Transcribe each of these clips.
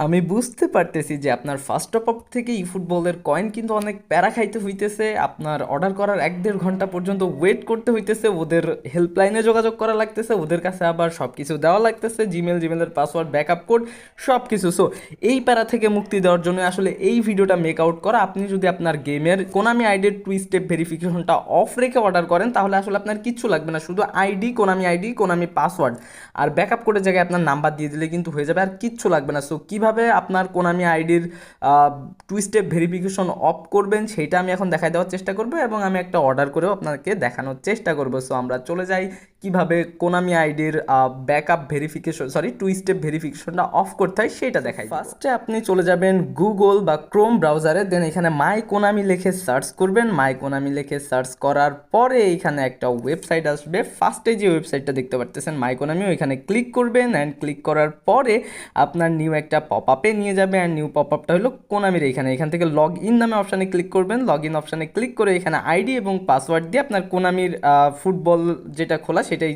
আমি বুঝতে পারতেছি যে আপনার ফার্স্ট টপ আপ থেকে ই ফুটবলের কয়েন কিন্তু অনেক প্যারা খাইতে হইতেছে। আপনার অর্ডার করার 1-1.5 ঘন্টা পর্যন্ত ওয়েট করতে হইতেছে, ওদের হেল্পলাইনে যোগাযোগ করা লাগতেছে, ওদের কাছে আবার সব কিছু দেওয়া লাগতেছে, জিমেলের পাসওয়ার্ড, ব্যাকআপ কোড, সব কিছু। সো এই প্যারা থেকে মুক্তি দেওয়ার জন্য আসলে এই ভিডিওটা মেক আউট করা। আপনি যদি আপনার গেমের কোনামি আইডির 2 স্টেপ ভেরিফিকেশনটা অফ রেখে অর্ডার করেন তাহলে আসলে আপনার কিচ্ছু লাগবে না, শুধু আইডি, কোনামি পাসওয়ার্ড আর ব্যাকআপ কোডের জায়গায় আপনার নাম্বার দিয়ে দিলে কিন্তু হয়ে যাবে, আর কিচ্ছু লাগবে না। সো কীভাবে আপনার কোনামি আইডির 2 স্টেপ ভেরিফিকেশন অফ করবেন সেইটা আমি এখন দেখাই দেওয়ার চেষ্টা করবো, এবং আমি একটা অর্ডার করেও আপনাকে দেখানোর চেষ্টা করবো। সো আমরা চলে যাই কিভাবে কোনামি আইডির ব্যাকআপ ভেরিফিকেশন 2 স্টেপ ভেরিফিকেশনটা অফ করতে হয় সেটা দেখাই। ফার্স্টে আপনি চলে যাবেন গুগল বা ক্রোম ব্রাউজারে, দেন এখানে মাই কোনামি লিখে সার্চ করবেন। মাই কোনামি লিখে সার্চ করার পরে এখানে একটা ওয়েবসাইট আসবে। ফার্স্টে যে ওয়েবসাইটটা দেখতে পারতেছেন মাই কোনামি, ওইখানে ক্লিক করবেন। অ্যান্ড ক্লিক করার পরে আপনার নিউ একটা পপ আপে নিয়ে যাবে। অ্যান্ড নিউ পপ আপটা হলো কোনামির এখান থেকে লগ ইন নামে অপশানে ক্লিক করবেন। লগ ইন অপশানে ক্লিক করে এখানে আইডি এবং পাসওয়ার্ড দিয়ে আপনার কোনামির ফুটবল যেটা খোলা সেটাই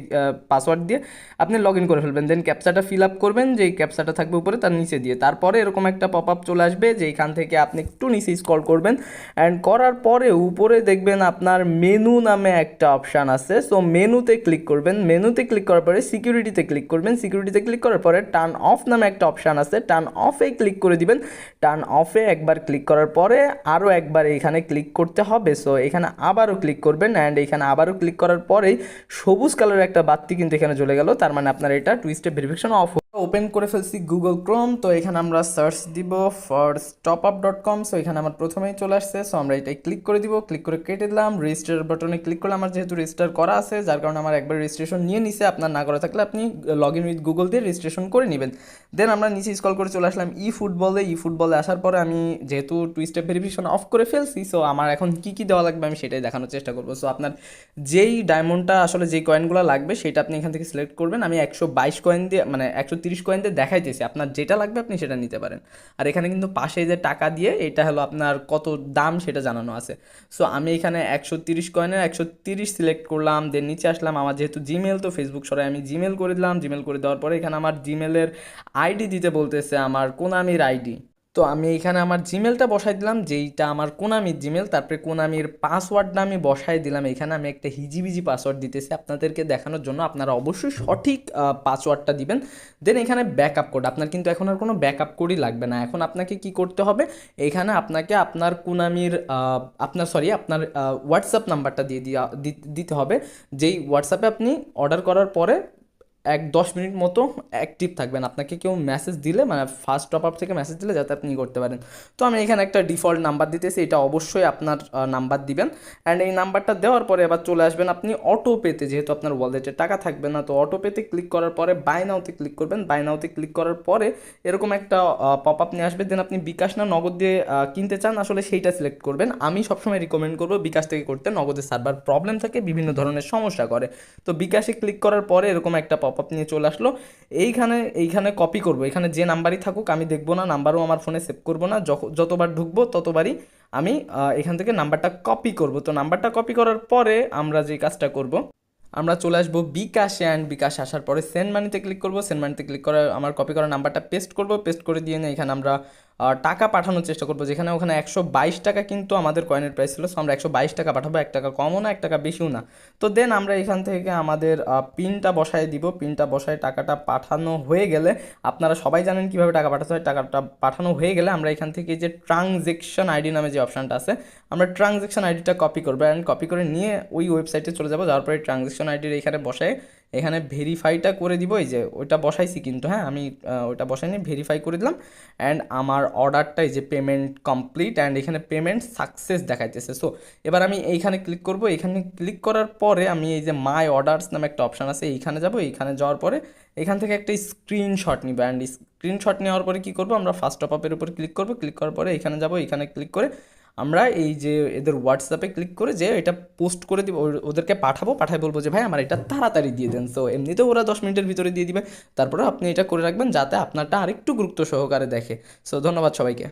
পাসওয়ার্ড দিয়ে আপনি লগ ইন করে ফেলবেন। দেন ক্যাপচাটা ফিল আপ করবেন, যেই ক্যাপচাটা থাকবে উপরে তার নিচে দিয়ে। তারপরে এরকম একটা পপ আপ চলে আসবে, যেখান থেকে আপনি একটু নিচে স্ক্রল করবেন। অ্যান্ড করার পরে উপরে দেখবেন আপনার মেনু নামে একটা অপশান আছে। সো মেনুতে ক্লিক করবেন। মেনুতে ক্লিক করার পরে সিকিউরিটিতে ক্লিক করবেন। সিকিউরিটিতে ক্লিক করার পরে টার্ন অফ নামে একটা অপশান আছে, টার্ন অফে ক্লিক করে দিবেন। টার্ন অফে একবার ক্লিক করার পরে আরও একবার এখানে ক্লিক করতে হবে। সো এখানে আবারও ক্লিক করবেন। অ্যান্ড এখানে আবারও ক্লিক করার পরেই সবুজ কালারের একটা বাতি কিন্তু এখানে জ্বলে গেল, তার মানে আপনার এটা 2 স্টেপ ভেরিফিকেশন অফ। ওপেন করে ফেলছি গুগল ক্রোম। তো এখানে আমরা সার্চ দিব firsttopup.com। সো এখানে আমার প্রথমেই চলে আসছে। সো আমরা এটাই ক্লিক করে দিব, ক্লিক করে কেটে দিলাম। রেজিস্টার বাটনে ক্লিক করলে আমার যেহেতু রেজিস্টার করা আছে যার কারণে আমার একবার রেজিস্ট্রেশন নিয়ে নিছে। আপনার না করা থাকলে আপনি লগ ইন উইথ গুগল দিয়ে রেজিস্ট্রেশন করে নেবেন। দেন আমরা নিচে স্ক্রল করে চলে আসলাম ই ফুটবলে আসার পরে আমি যেহেতু 2 স্টেপ ভেরিফিকেশন অফ করে ফেলছি, সো আমার এখন কী কী দেওয়া লাগবে আমি সেটাই দেখানোর চেষ্টা করবো। সো আপনার যেই ডায়মন্ডটা আসলে যেই কয়েনগুলো লাগবে সেটা আপনি এখান থেকে সিলেক্ট করবেন। আমি 122 কয়েন দিয়ে মানে 130 কয়েন দিয়ে দেখাইতেছি, আপনার যেটা লাগবে আপনি সেটা নিতে পারেন। আর এখানে কিন্তু পাশে যে টাকা দিয়ে এটা হলো আপনার কত দাম সেটা জানানো আছে। সো আমি এখানে 130 কয়েনের 130 সিলেক্ট করলাম। দেন নিচে আসলাম, আমার যেহেতু জিমেল তো ফেসবুক সরাই আমি জিমেল করে দিলাম। জিমেল করে দেওয়ার পরে এখানে আমার জিমেলের আইডি দিতে বলতেছে, আমার কোনামির আইডি। তো আমি এখানে আমার জিমেলটা বসাই দিলাম, যেইটা আমার কোনামির জিমেল। তারপরে কোনামির পাসওয়ার্ডটা আমি বসাই দিলাম। এখানে আমি একটা হিজিবিজি পাসওয়ার্ড দিতেছি আপনাদেরকে দেখানোর জন্য, আপনারা অবশ্যই সঠিক পাসওয়ার্ডটা দিবেন। দেন এখানে ব্যাকআপ কোড, আপনার কিন্তু এখন আর কোনো ব্যাকআপ কোডই লাগবে না। এখন আপনাকে কি করতে হবে, এখানে আপনাকে আপনার কোনামির আপনার হোয়াটসঅ্যাপ নাম্বারটা দিতে হবে, যেই হোয়াটসঅ্যাপে আপনি অর্ডার করার পরে 10 মিনিট মতো অ্যাক্টিভ থাকবেন। আপনাকে কেউ মেসেজ দিলে মানে ফার্স্ট টপ আপ থেকে মেসেজ দিলে যাতে আপনি করতে পারেন। তো আমি এখানে একটা ডিফল্ট নাম্বার দিতেছি, এটা অবশ্যই আপনার নাম্বার দিবেন। অ্যান্ড এই নাম্বারটা দেওয়ার পরে এবার চলে আসবেন আপনি অটো পেতে, যেহেতু আপনার ওয়ালেটে টাকা থাকবে না। তো অটো পেতে ক্লিক করার পরে বাই নাওতে ক্লিক করবেন। বাই নাওতে ক্লিক করার পরে এরকম একটা পপ আপ নিয়ে আসবে। দেন আপনি বিকাশ না নগদ দিয়ে কিনতে চান আসলে সেইটা সিলেক্ট করবেন। আমি সবসময় রিকমেন্ড করবো বিকাশ থেকে করতে, নগদের সার্ভার প্রবলেম থাকে, বিভিন্ন ধরনের সমস্যা করে। তো বিকাশে ক্লিক করার পরে এরকম একটা পপ আপ নিয়ে চলে আসলো। এইখানে কপি করব, এখানে যে নাম্বারই থাকুক আমি দেখবো না, নাম্বারও আমার ফোনে সেভ করবো না। যতবার ঢুকবো ততবারই আমি এখান থেকে নাম্বারটা কপি করব। তো নাম্বারটা কপি করার পরে আমরা যে কাজটা করব, আমরা চলে আসবো বিকাশে। অ্যান্ড বিকাশ আসার পরে সেন্ড মানিতে ক্লিক করবো। সেন্ড মানিতে ক্লিক করে আমার কপি করা নাম্বারটা পেস্ট করব। পেস্ট করে দিয়ে না এখানে আমরা টাকা পাঠানোর চেষ্টা করবো, যেখানে ওখানে 122 টাকা কিন্তু আমাদের কয়েনের প্রাইস ছিল। সো আমরা 122 টাকা পাঠাবো, 1 টাকা কমও না 1 টাকা বেশিও না। তো দেন আমরা এখান থেকে আমাদের পিনটা বসায় দিব। পিনটা বসায় টাকাটা পাঠানো হয়ে গেলে, আপনারা সবাই জানেন কীভাবে টাকা পাঠাতে হয়। টাকাটা পাঠানো হয়ে গেলে আমরা এখান থেকে যে ট্রানজ্যাকশন আইডি নামে যে অপশানটা আছে, আমরা ট্রানজ্যাকশন আইডিটা কপি করবো। অ্যান্ড কপি করে নিয়ে ওই ওয়েবসাইটে চলে যাবো। যাওয়ার পরে ট্রানজ্যাকশন আইডির এখানে বসায় এখানে ভেরিফাইটা করে দিব। এই যে ওইটা বসাইছি কিন্তু, হ্যাঁ আমি ওইটা বসাইনি, ভেরিফাই করে দিলাম। অ্যান্ড আমার অর্ডারটাই যে পেমেন্ট কমপ্লিট, অ্যান্ড এখানে পেমেন্ট সাকসেস দেখাইতেছে। সো এবার আমি এইখানে ক্লিক করব। এখানে ক্লিক করার পরে আমি এই যে মাই অর্ডারস নামে একটা অপশান আছে, এইখানে যাব। এইখানে যাওয়ার পরে এখান থেকে একটা স্ক্রিনশট নিব। অ্যান্ড স্ক্রিনশট নেওয়ার পরে কী করবো, আমরা ফার্স্ট টপ আপের উপর ক্লিক করব। ক্লিক করার পরে এখানে যাব, এখানে ক্লিক করে আমরা এই যে এদের হোয়াটসঅ্যাপে ক্লিক করে যে এটা পোস্ট করে দিব, ওদেরকে পাঠাই বলবো যে ভাই আমার এটা তাড়াতাড়ি দিয়ে দেন। সো এমনিতেও ওরা 10 মিনিটের ভিতরে দিয়ে দিবে, তারপরে আপনি এটা করে রাখবেন যাতে আপনারটা আরেকটু গুরুত্ব সহকারে দেখে। সো ধন্যবাদ সবাইকে।